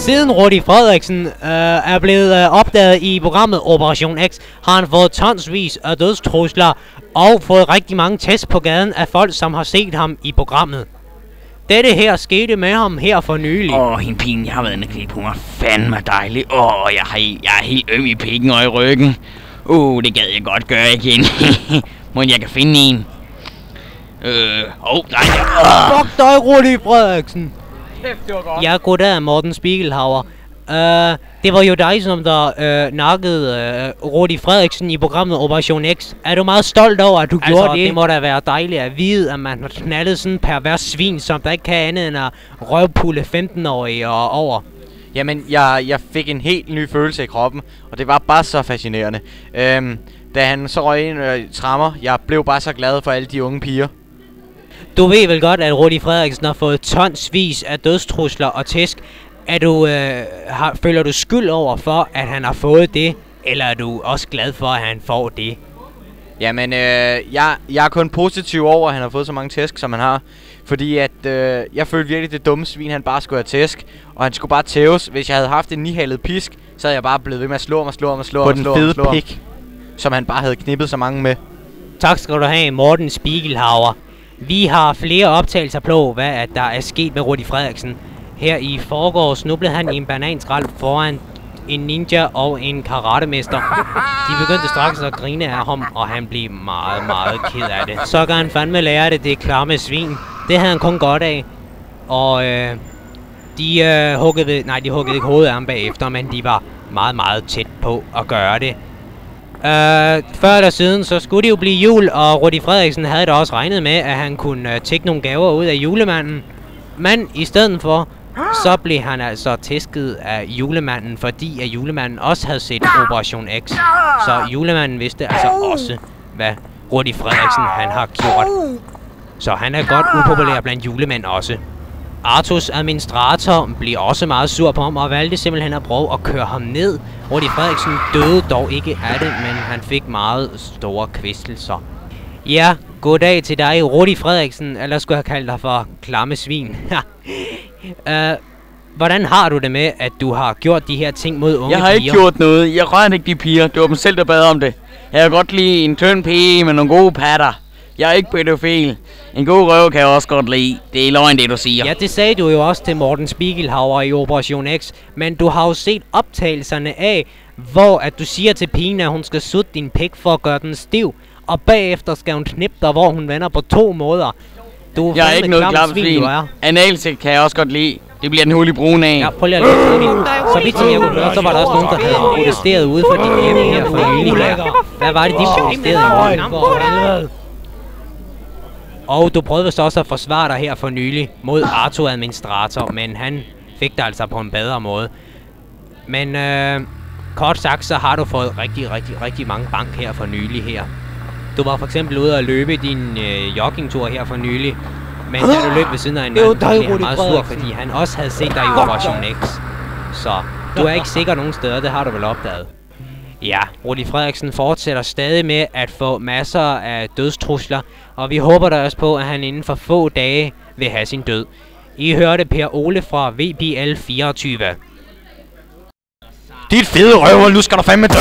Siden Rudi Frederiksen er blevet opdaget i programmet Operation X, har han fået tonsvis af dødstrusler og fået rigtig mange tests på gaden af folk, som har set ham i programmet. Dette her skete med ham her for nylig. Hende pigen, jeg har været inde og klippe. Hun er fandme dejlig. Jeg er helt øm i pikken og i ryggen. Det gad jeg godt gøre igen. Må jeg kan finde en? Nej. Fuck dig, Rudi Frederiksen. Kæft, det var godt. Ja, goddag, Morten Spiegelhauer. Det var jo dig, som der nakkede Rudi Frederiksen i programmet Operation X. Er du meget stolt over, at du gjorde det? Det må da være dejligt at vide, at man har knaldet sådan en pervers svin, som der ikke kan andet end at røvpulle 15-årige og over. Jamen, jeg fik en helt ny følelse i kroppen, og det var bare så fascinerende. Da han så røg ind i trammer, jeg blev bare så glad for alle de unge piger. Du ved vel godt, at Rudi Frederiksen har fået tonsvis af dødstrusler og tæsk. Føler du skyld over for, at han har fået det, eller er du også glad for, at han får det? Jamen, jeg er kun positiv over, at han har fået så mange tæsk, som han har. Fordi at jeg følte virkelig, det dumme svin, han bare skulle have tæsk. Og han skulle bare tæves. Hvis jeg havde haft en nihalet pisk, så havde jeg bare blevet ved med at slå ham. På den fede pik, som han bare havde knippet så mange med. Tak skal du have, Morten Spiegelhauer. Vi har flere optagelser på, hvad der er sket med Rudi Frederiksen. Her i forgårs snublede han i en bananskrald foran en ninja og en karatemester. De begyndte straks at grine af ham, og han blev meget, meget ked af det. Så kan han fandme lære det klamme svin. Det havde han kun godt af. Og de huggede ikke hovedet af ham bagefter, men de var meget, meget tæt på at gøre det. Før eller siden, så skulle det jo blive jul, og Rudi Frederiksen havde da også regnet med, at han kunne tække nogle gaver ud af julemanden. Men i stedet for, så blev han altså tæsket af julemanden, fordi at julemanden også havde set Operation X. Så julemanden vidste altså også, hvad Rudi Frederiksen han har gjort. Så han er godt upopulær blandt julemænd også. Artus administrator blev også meget sur på ham og valgte simpelthen at prøve at køre ham ned. Rudi Frederiksen døde dog ikke af det, men han fik meget store kvæstelser. Ja, goddag til dig, Rudi Frederiksen, eller skulle jeg kalde dig for klamme svin. Hvordan har du det med, at du har gjort de her ting mod unge piger? Jeg har ikke gjort noget. Jeg rørte ikke de piger. Det var dem selv, der bad om det. Jeg kan godt lide en tynd pige med nogle gode patter. Jeg er ikke pædofil. En god røv kan jeg også godt lide. Det er løgn, det du siger. Ja, det sagde du jo også til Morten Spiegelhauer i Operation X. Men du har jo set optagelserne af, hvor at du siger til pigen, at hun skal sutte din pik for at gøre den stiv. Og bagefter skal hun knippe dig, hvor hun vender på 2 måder. Jeg er ikke noget klamt svin. Analsæk kan jeg også godt lide. Det bliver den hul i brun af. Ja, prøv lige at lade. Så vidt som jeg kunne høre, så var der også nogen, der havde protesteret ude for din hjemme her for nylig her. Hvad var det, de protesterede imod? Og du prøvede så også at forsvare dig her for nylig mod Arto administrator, men han fik dig altså på en bedre måde. Men kort sagt, så har du fået rigtig mange bank her for nylig her. Du var for eksempel ude at løbe din joggingtur her for nylig, men da du løb ved siden af en mand, blev han meget sur, fordi han også havde set dig i Operation X. Så du er ikke sikker nogen steder, det har du vel opdaget. Ja, Rudi Frederiksen fortsætter stadig med at få masser af dødstrusler, og vi håber da også på, at han inden for få dage vil have sin død. I hørte Per Ole fra VBL 24. Dit fede røver, nu skal du fandme dø!